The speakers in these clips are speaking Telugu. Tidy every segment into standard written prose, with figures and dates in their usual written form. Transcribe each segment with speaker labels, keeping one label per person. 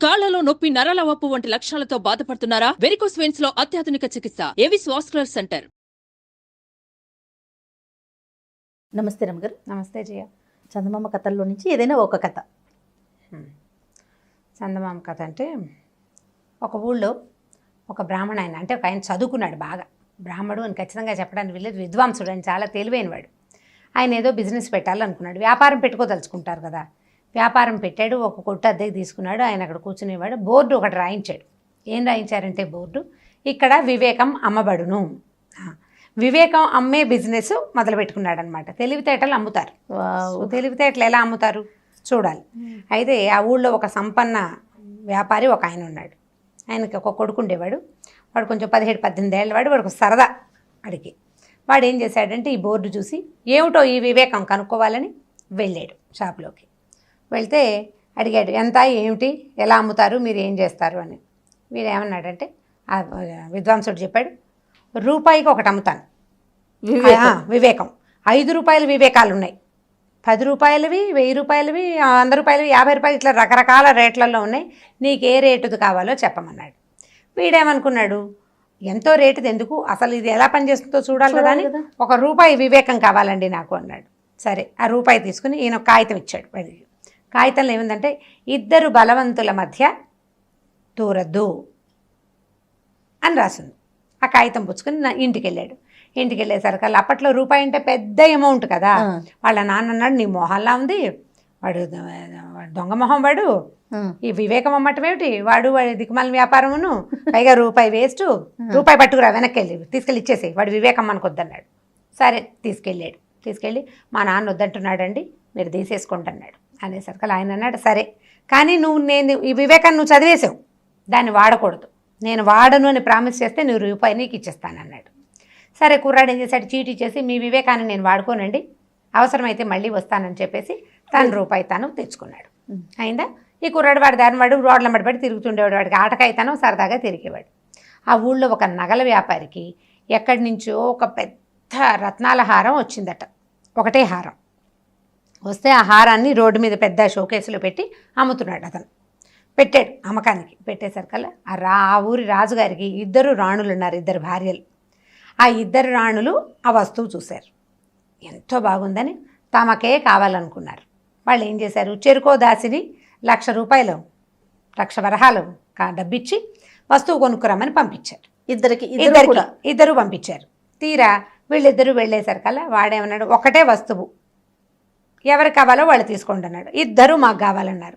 Speaker 1: కాళ్లలో నొప్పి, నరాల వాపు వంటి లక్షణాలతో బాధపడుతున్నారా? వెరికోస్ వెయిన్స్ లో అత్యాధునిక చికిత్స ఏవిస్ వాస్కులర్ సెంటర్.
Speaker 2: నమస్తే రమగారు.
Speaker 3: నమస్తే జయ.
Speaker 2: చందమామ కథల్లో నుంచి ఏదైనా ఒక కథ.
Speaker 3: చందమామ కథ అంటే, ఒక ఊళ్ళో ఒక బ్రాహ్మణ ఆయన, అంటే ఒక ఆయన చదువుకున్నాడు బాగా, బ్రాహ్మడు అని ఖచ్చితంగా చెప్పడానికి వెళ్ళేది, విద్వాంసుడు అని, చాలా తెలివైనవాడు. ఆయన ఏదో బిజినెస్ పెట్టాలనుకున్నాడు, వ్యాపారం పెట్టుకోదలుచుకుంటారు కదా. వ్యాపారం పెట్టాడు, ఒక కొట్టు అద్దెకి తీసుకున్నాడు. ఆయన అక్కడ కూర్చునేవాడు. బోర్డు ఒకటి రాయించాడు. ఏం రాయించారంటే బోర్డు, ఇక్కడ వివేకం అమ్మబడును, వివేకం అమ్మే బిజినెస్ మొదలు పెట్టుకున్నాడు అనమాట. తెలివితేటలు అమ్ముతారు. తెలివితేటలు ఎలా అమ్ముతారు చూడాలి. అయితే ఆ ఊళ్ళో ఒక సంపన్న వ్యాపారి ఒక ఆయన ఉన్నాడు. ఆయనకి ఒక కొడుకు ఉండేవాడు. వాడు కొంచెం 17-18 ఏళ్ళ వాడు. వాడికి సరదా వాడికి. వాడు ఏం చేశాడంటే ఈ బోర్డు చూసి ఏమిటో ఈ వివేకం కనుక్కోవాలని వెళ్ళాడు షాప్లోకి. వెళ్తే అడిగాడు, ఎంత, ఏమిటి, ఎలా అమ్ముతారు, మీరు ఏం చేస్తారు అని. మీరు ఏమన్నాడంటే, ఆ విద్వాంసుడు చెప్పాడు, రూపాయికి ఒకటి అమ్ముతాను వివేకం. 5 రూపాయల వివేకాలు ఉన్నాయి, 10 రూపాయలవి, 1000 రూపాయలవి, 100 రూపాయలవి, 50 రూపాయలు, ఇట్లా రకరకాల రేట్లలో ఉన్నాయి. నీకు ఏ రేటుది కావాలో చెప్పమన్నాడు. వీడేమనుకున్నాడు, ఎంతో రేటుది ఎందుకు, అసలు ఇది ఎలా పనిచేస్తుందో చూడాలి కదా అని, 1 రూపాయి వివేకం కావాలండి నాకు అన్నాడు. సరే, ఆ రూపాయి తీసుకుని ఈయన కాగితం ఇచ్చాడు. వాడికి కాగితంలో ఏముందంటే, 2 బలవంతుల మధ్య దూరద్దు అని రాసింది. ఆ కాగితం పుచ్చుకొని ఇంటికి వెళ్ళాడు. ఇంటికి వెళ్ళేసరికి అప్పట్లో రూపాయి అంటే పెద్ద అమౌంట్ కదా. వాళ్ళ నాన్న అన్నాడు, నీ మొహంలా ఉంది, వాడు దొంగ మొహం, వాడు ఈ వివేకం అమ్మటం ఏమిటి, వాడు దిక్కుమాల వ్యాపారమును, పైగా రూపాయి వేస్ట్, రూపాయి పట్టుకురా, వెనక్కి వెళ్ళి తీసుకెళ్ళి ఇచ్చేసేయి, వాడు వివేకం అనుకొద్దన్నాడు. సరే, తీసుకెళ్ళి మా నాన్న వద్దంటున్నాడండి, మీరు తీసేసుకుంటున్నాడు అనేసరికి ఆయన అన్నాడు, సరే, కానీ నేను ఈ వివేకాన్ని నువ్వు చదివేసావు, దాన్ని వాడకూడదు, నేను వాడను అని ప్రామిస్ చేస్తే నువ్వు రూపాయి నీకు ఇచ్చేస్తానన్నాడు. సరే, కుర్రాడు ఏం చేశాడు, చీటీ చేసి మీ వివేకాన్ని నేను వాడుకోనండి, అవసరమైతే మళ్ళీ వస్తానని చెప్పేసి తన రూపాయి తాను తెచ్చుకున్నాడు. అయిందా? ఈ కుర్రాడు వాడు దాని వాడు రోడ్ల మడిపడి తిరుగుతుండేవాడు. వాడికి ఆటకైతాను సరదాగా తిరిగేవాడు. ఆ ఊళ్ళో ఒక నగల వ్యాపారికి ఎక్కడి నుంచో ఒక పెద్ద రత్నాల హారం వచ్చిందట. ఒకటే హారం వస్తే ఆ హారాన్ని రోడ్డు మీద పెద్ద షోకేసులో పెట్టి అమ్ముతున్నాడు. అతను పెట్టాడు అమ్మకానికి. పెట్టేసరికల్లా ఆ ఊరి రాజుగారికి 2 రాణులు ఉన్నారు, 2 భార్యలు. ఆ 2 రాణులు ఆ వస్తువు చూశారు, ఎంతో బాగుందని తమకే కావాలనుకున్నారు. వాళ్ళు ఏం చేశారు, చెరుకో దాసిని 1,00,000 రూపాయలు, 1,00,000 వరహాలు డబ్బిచ్చి వస్తువు కొనుక్కురమ్మని పంపించారు. ఇద్దరు పంపించారు. తీరా వీళ్ళిద్దరూ వెళ్ళేసరికల్లా వాడేమన్నాడు, ఒకటే వస్తువు, ఎవరికి కావాలో వాళ్ళు తీసుకోండి అన్నాడు. 2 మాకు కావాలన్నారు.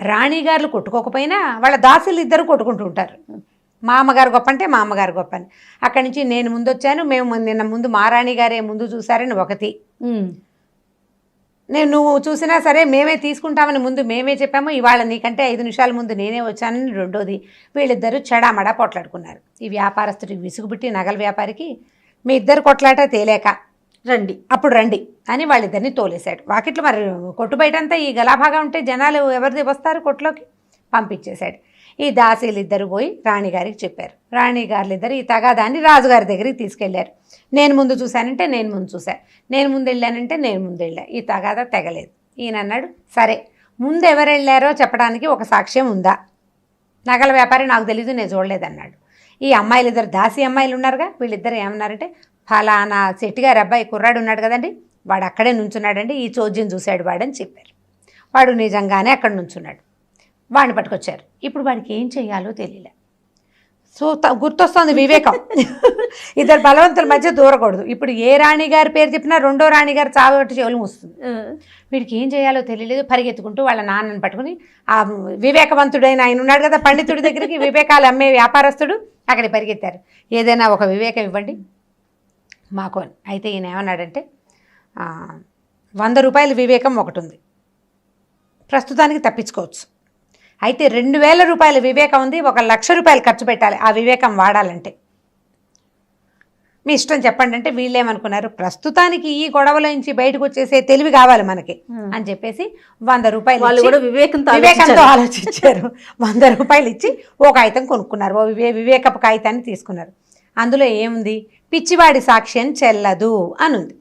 Speaker 3: రాణిగారులు కొట్టుకోకపోయినా వాళ్ళ దాసులు 2 కొట్టుకుంటూ ఉంటారు. మా అమ్మగారు గొప్ప అంటే మా అమ్మగారు గొప్ప అని. అక్కడి నుంచి నేను ముందు వచ్చాను, మేము నిన్న ముందు మా రాణిగారే ముందు చూసారని ఒకటి, నువ్వు చూసినా సరే మేమే తీసుకుంటామని ముందు మేమే చెప్పాము, ఇవాళ నీకంటే 5 నిమిషాల ముందు నేనే వచ్చానని రెండోది. వీళ్ళిద్దరూ చెడామడా పొట్లాడుకున్నారు. ఈ వ్యాపారస్తుడికి విసుగుబుట్టి నగల వ్యాపారికి, మీ 2 కొట్లాట తేలేక అప్పుడు రండి అని వాళ్ళిద్దరిని తోలేశాడు. వాకిట్లో మరి కొట్టు బయటంతా ఈ గలాభాగా ఉంటే జనాలు ఎవరిది వస్తారు, కొట్టులోకి పంపించేశాడు. ఈ దాసీలు 2 పోయి రాణిగారికి చెప్పారు. రాణిగారులు 2 ఈ తగాదాన్ని రాజుగారి దగ్గరికి తీసుకెళ్లారు. నేను ముందు చూశానంటే నేను ముందు చూశాను, నేను ముందు వెళ్ళానంటే నేను ముందు వెళ్ళా, ఈ తగాదా తెగలేదు. ఈయన అన్నాడు, సరే, ముందు ఎవరు వెళ్ళారో చెప్పడానికి ఒక సాక్ష్యం ఉందా? నగల వ్యాపారి నాకు తెలీదు, నేను చూడలేదన్నాడు. ఈ అమ్మాయిలు 2 దాసీ అమ్మాయిలు ఉన్నారుగా, వీళ్ళిద్దరు ఏమన్నారంటే, ఫలానా శెట్టిగారి అబ్బాయి కుర్రాడు ఉన్నాడు కదండి, వాడు అక్కడే నుంచున్నాడండి, ఈ చోద్యం చూశాడు వాడని చెప్పారు. వాడు నిజంగానే అక్కడ నుంచున్నాడు. వాడిని పట్టుకొచ్చారు. ఇప్పుడు వాడికి ఏం చెయ్యాలో తెలియలే. సో గుర్తొస్తుంది వివేకం. 2 బలవంతుల మధ్య దూరకూడదు. ఇప్పుడు ఏ రాణిగారి పేరు చెప్పినా రెండో రాణిగారు చావట్టి చెవులు వస్తుంది. వీడికి ఏం చేయాలో తెలియలేదు. పరిగెత్తుకుంటూ వాళ్ళ నాన్నని పట్టుకుని, ఆ వివేకవంతుడైన ఆయన ఉన్నాడు కదా పండితుడి దగ్గరికి, వివేకాలు అమ్మే వ్యాపారస్తుడు, అక్కడికి పరిగెత్తారు. ఏదైనా ఒక వివేకం ఇవ్వండి మాకు అని. అయితే ఈయన ఏమన్నాడంటే, 100 రూపాయల వివేకం ఒకటి ఉంది, ప్రస్తుతానికి తప్పించుకోవచ్చు. అయితే 2,000 రూపాయల వివేకం ఉంది, 1,00,000 రూపాయలు ఖర్చు పెట్టాలి ఆ వివేకం వాడాలంటే, మీ ఇష్టం చెప్పండి అంటే, వీళ్ళేమనుకున్నారు, ప్రస్తుతానికి ఈ గొడవలో నుంచి బయటకు వచ్చేసే తెలివి కావాలి మనకి అని చెప్పేసి 100 రూపాయలు వివేకంతో ఆలోచించారు. 100 రూపాయలు ఇచ్చి ఓ కాగితం కొనుక్కున్నారు. ఓ వివేకపు కాగితాన్ని తీసుకున్నారు. అందులో ఏముంది, పిచ్చివాడి సాక్ష్యం చెల్లదు అని ఉంది.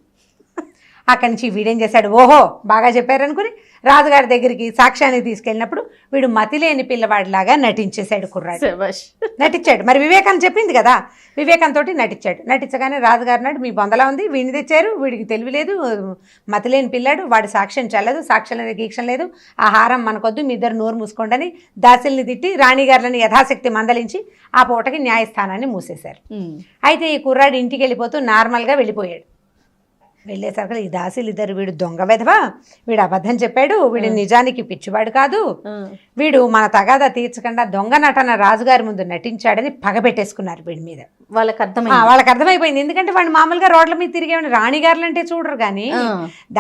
Speaker 3: అక్కడి నుంచి వీడేం చేశాడు, ఓహో బాగా చెప్పారనుకుని రాజుగారి దగ్గరికి సాక్ష్యానికి తీసుకెళ్ళినప్పుడు వీడు మతిలేని పిల్లవాడిలాగా నటించేశాడు కుర్రాడు. నటించాడు. మరి వివేకాన్ని చెప్పింది కదా, వివేకంతో నటించాడు. నటించగానే రాజుగారు నాడు మీ బొందలా ఉంది, వీడిని తెచ్చారు, వీడికి తెలివి లేదు, మతిలేని పిల్లాడు, వాడి సాక్ష్యం చల్లదు, సాక్ష్యం లేదు, గీక్షం లేదు, ఆ హారం మనకొద్దు, మీ ఇద్దరు నోరు మూసుకోండి అని దాసిల్ని తిట్టి రాణిగారులని యథాశక్తి మందలించి ఆ పూటకి న్యాయస్థానాన్ని మూసేశారు. అయితే ఈ కుర్రాడు ఇంటికి వెళ్ళిపోతూ నార్మల్గా వెళ్ళిపోయాడు. వెళ్ళేసరికి ఈ దాసీలు ఇద్దరు, వీడు దొంగ వెధవా, వీడు అబద్ధం చెప్పాడు, వీడు నిజానికి పిచ్చివాడు కాదు, వీడు మన తగాదా తీర్చకుండా దొంగ నటన రాజుగారి ముందు నటించాడని పగబెట్టేసుకున్నారు వీడి మీద.
Speaker 2: వాళ్ళకి
Speaker 3: అర్థమైపోయింది. ఎందుకంటే వాడు మామూలుగా రోడ్ల మీద తిరిగేవాడు, రాణిగారులు అంటే చూడరు కానీ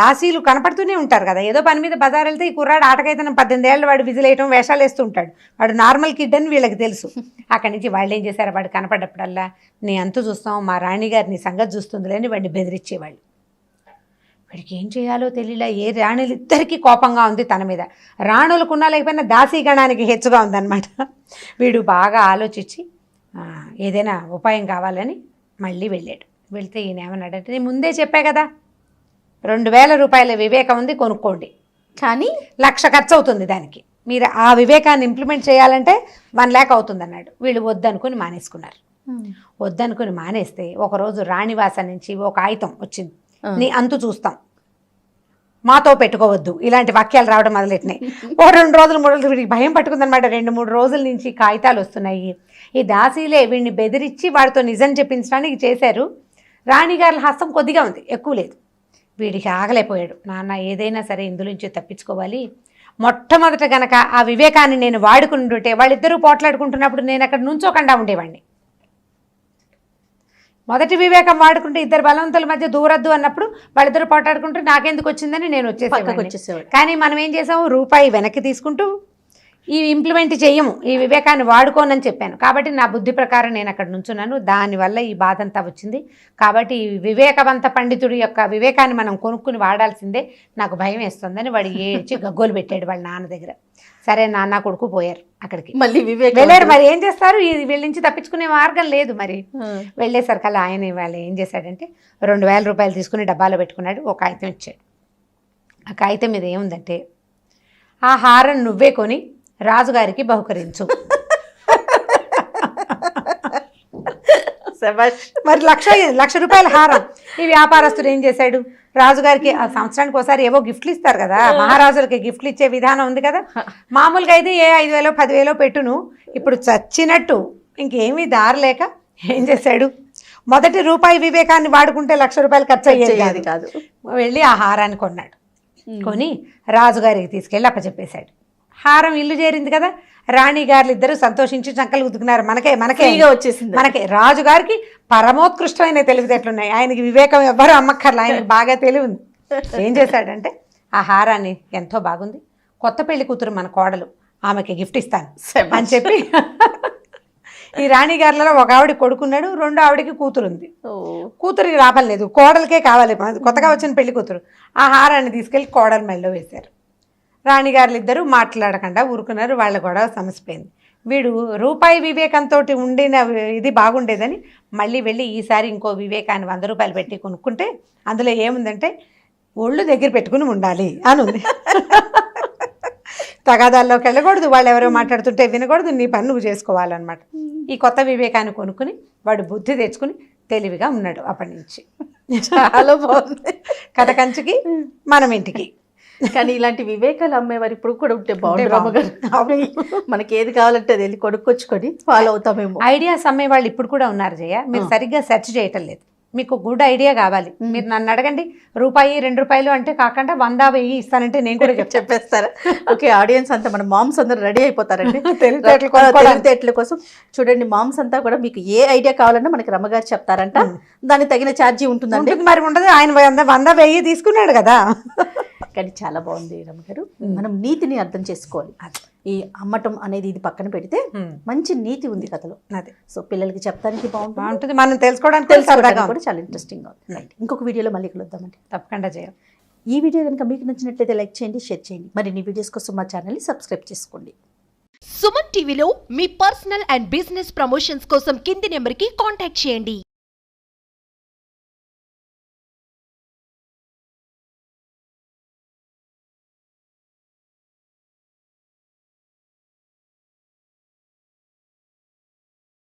Speaker 3: దాసీలు కనపడుతూనే ఉంటారు కదా. ఏదో పని మీద బజార్ వెళ్తే ఈ కుర్రాడు ఆటకైతే 18 ఏళ్ళు వాడు విజిలేయటం వేషాలు వేస్తూ ఉంటాడు, వాడు నార్మల్ కిడ్ అని వీళ్ళకి తెలుసు. అక్కడి నుంచి వాళ్ళు ఏం చేశారు, వాడు కనపడ్డప్పుడల్లా నీ అంతు చూస్తాం, మా రాణిగారు నీ సంగతి చూస్తుంది అని వాడిని బెదిరించేవాళ్ళు. వీడికి ఏం చేయాలో తెలియలే. ఏ రాణులు ఇద్దరికీ కోపంగా ఉంది తన మీద, రాణులకున్నా లేకపోయినా దాసీగణానికి హెచ్చుగా ఉందన్నమాట. వీడు బాగా ఆలోచించి ఏదైనా ఉపాయం కావాలని మళ్ళీ వెళ్ళాడు. వెళ్తే ఈయన ఏమన్నాడంటే, నేను ముందే చెప్పా కదా 2000 రూపాయల వివేకం ఉంది, కొనుక్కోండి, కానీ 1,00,000 ఖర్చు అవుతుంది దానికి, మీరు ఆ వివేకాన్ని ఇంప్లిమెంట్ చేయాలంటే 1 lakh అవుతుంది అన్నాడు. వీళ్ళు వద్దనుకుని మానేసుకున్నారు. వద్దనుకుని మానేస్తే ఒకరోజు రాణివాస నుంచి ఒక ఆయుధం వచ్చింది, నీ అంతు చూస్తాం, మాతో పెట్టుకోవద్దు, ఇలాంటి వాక్యాలు రావడం మొదలెట్టినాయి. 2 రోజులు 3 రోజులు వీడికి భయం పట్టుకుందనమాట. 2-3 రోజుల నుంచి కాగితాలు వస్తున్నాయి. ఈ దాసీలే వీడిని బెదిరించి వాడితో నిజం చెప్పించడానికి చేశారు. రాణిగారుల హస్తం కొద్దిగా ఉంది, ఎక్కువ లేదు. వీడికి ఆగలేకపోయాడు. నాన్న ఏదైనా సరే ఇందులోంచి తప్పించుకోవాలి, మొట్టమొదట గనక ఆ వివేకాన్ని నేను వాడుకుంటుంటే వాళ్ళిద్దరూ పోట్లాడుకుంటున్నప్పుడు నేను అక్కడ నుంచోకుండా ఉండేవాడిని. మొదటి వివేకం వాడుకుంటే ఇద్దరు బలవంతుల మధ్య దూరద్దు అన్నప్పుడు వాళ్ళిద్దరు పోటాడుకుంటూ నాకెందుకు వచ్చిందని నేను వచ్చేసేవాడిని. కానీ మనం ఏం చేసాము, రూపాయి వెనక్కి తీసుకుంటూ ఈ ఇంప్లిమెంట్ చెయ్యము, ఈ వివేకాన్ని వాడుకోనని చెప్పాను. కాబట్టి నా బుద్ధి ప్రకారం నేను అక్కడ నుంచున్నాను, దానివల్ల ఈ బాధ అంతా వచ్చింది. కాబట్టి ఈ వివేకవంత పండితుడి యొక్క వివేకాన్ని మనం కొనుక్కుని వాడాల్సిందే, నాకు భయం వేస్తుందని వాడు ఏడ్చి గగ్గోలు పెట్టాడు వాళ్ళ నాన్న దగ్గర. సరే నాన్న కొడుకు పోయారు అక్కడికి, మళ్ళీ వెళ్ళారు. మరి ఏం చేస్తారు, వీళ్ళ నుంచి తప్పించుకునే మార్గం లేదు. మరి వెళ్ళేసరికల్లా ఆయన వాళ్ళు ఏం చేశాడంటే 2000 రూపాయలు తీసుకుని డబ్బాలో పెట్టుకున్నాడు, ఒక కాగితం ఇచ్చాడు. ఆ కాగితం మీద ఏముందంటే, ఆ హారం నువ్వే కొని రాజుగారికి బహుకరించు. మరి 1,00,000 రూపాయల హారం. ఈ వ్యాపారస్తుడు ఏం చేశాడు, రాజుగారికి ఆ సంవత్సరానికి ఒకసారి ఏవో గిఫ్ట్లు ఇస్తారు కదా, మహారాజులకి గిఫ్ట్లు ఇచ్చే విధానం ఉంది కదా. మామూలుగా అయితే ఏ 5,000 10,000 పెట్టును, ఇప్పుడు చచ్చినట్టు ఇంకేమీ దారలేక ఏం చేశాడు, మొదటి రూపాయి వివేకాన్ని వాడుకుంటే 1,00,000 రూపాయలు ఖర్చు అయ్యేది కాదు. వెళ్ళి ఆ హారాన్ని కొన్నాడు. కొని రాజుగారికి తీసుకెళ్ళి అప్పచెప్పేశాడు. హారం ఇల్లు చేరింది కదా, రాణిగారులు ఇద్దరు సంతోషించి చంకలు గుద్దుకున్నారు. మనకే వచ్చేసింది. మనకే రాజుగారికి పరమోత్కృష్టమైన తెలివితేటలున్నాయి, ఆయనకి వివేకం ఎవ్వరూ అమ్మక్కర్లా, ఆయనకి బాగా తెలివి ఉంది. ఏం చేశాడంటే, ఆ హారాన్ని ఎంతో బాగుంది, కొత్త పెళ్లి కూతురు మన కోడలు, ఆమెకి గిఫ్ట్ ఇస్తాను అని చెప్పి ఈ రాణిగారులలో ఒక ఆవిడ కొడుకున్నాడు, 2వ ఆవిడకి కూతురుంది. కూతురికి లాభం లేదు, కోడలకే కావాలి, కొత్తగా వచ్చిన పెళ్లి కూతురు. ఆ హారాన్ని తీసుకెళ్ళి కోడల మెడలో వేశారు. రాణిగారులు ఇద్దరు మాట్లాడకుండా ఊరుకున్నారు. వాళ్ళ గొడవ సమసిపోయింది. వీడు రూపాయి వివేకంతో ఉండిన ఇది బాగుండేదని మళ్ళీ వెళ్ళి ఈసారి ఇంకో వివేకాన్ని 100 రూపాయలు పెట్టి కొనుక్కుంటే అందులో ఏముందంటే, ఒళ్ళు దగ్గర పెట్టుకుని ఉండాలి అని ఉంది. తగాదాల్లోకి వెళ్ళకూడదు, వాళ్ళు ఎవరో మాట్లాడుతుంటే వినకూడదు, నీ పని నువ్వు చేసుకోవాలన్నమాట. ఈ కొత్త వివేకాన్ని కొనుక్కుని వాడు బుద్ధి తెచ్చుకుని తెలివిగా ఉన్నాడు అప్పటి నుంచి.
Speaker 2: చాలా బాగుంది.
Speaker 3: కథ కంచికి మనం ఇంటికి.
Speaker 2: కానీ ఇలాంటి వివేకాలు అమ్మేవారు ఇప్పుడు కూడా ఉంటే బాగుంటుంది. మనకి ఏది కావాలంటే అది వెళ్ళి కొనుక్కొచ్చుకొని ఫాలో అవుతామేమో.
Speaker 3: ఐడియాస్ అమ్మేవాళ్ళు ఇప్పుడు కూడా ఉన్నారు జయ, మీరు సరిగ్గా సెర్చ్ చేయటం లేదు. మీకు గుడ్ ఐడియా కావాలి, మీరు నన్ను అడగండి, రూపాయి 2 రూపాయలు అంటే కాకుండా 100 1000 ఇస్తానంటే నేను కూడా
Speaker 2: చెప్పేస్తారా? ఓకే, ఆడియన్స్ అంతా మన మామ్స్ అందరూ రెడీ అయిపోతారండి తెలివితేటల కోసం. చూడండి, మామ్స్ అంతా కూడా మీకు ఏ ఐడియా కావాలన్నా మనకి రమ్మగారు చెప్తారంట, దానికి తగిన ఛార్జీ ఉంటుందండి.
Speaker 3: మరి ఉండదు, ఆయన 100 1000 తీసుకున్నాడు కదా.
Speaker 2: కానీ చాలా బాగుంది రమ్మగారు. మనం నీతిని అర్థం చేసుకోవాలి. ఈ అమ్మటం అనేది ఇది పక్కన పెడితే మంచి నీతి ఉంది కథలో. అదే, సో పిల్లలకి చెప్పడానికి బాగుంటుంది, మనం తెలుసుకోవడానికి కూడా చాలా ఇంట్రెస్టింగ్ గా ఉంది. ఇంకొక వీడియోలో మళ్ళీ కలుద్దామండి,
Speaker 3: తప్పకుండా చేయాలి.
Speaker 2: ఈ వీడియో కనుక మీకు నచ్చినట్లయితే లైక్ చేయండి, షేర్ చేయండి. మరిన్ని వీడియోస్ కోసం మా ఛానల్ని సబ్స్క్రైబ్ చేసుకోండి.
Speaker 4: సుమన్ టీవీలో మీ పర్సనల్ అండ్ బిజినెస్ ప్రమోషన్స్ కోసం కింది నెంబర్కి కాంటాక్ట్ చేయండి.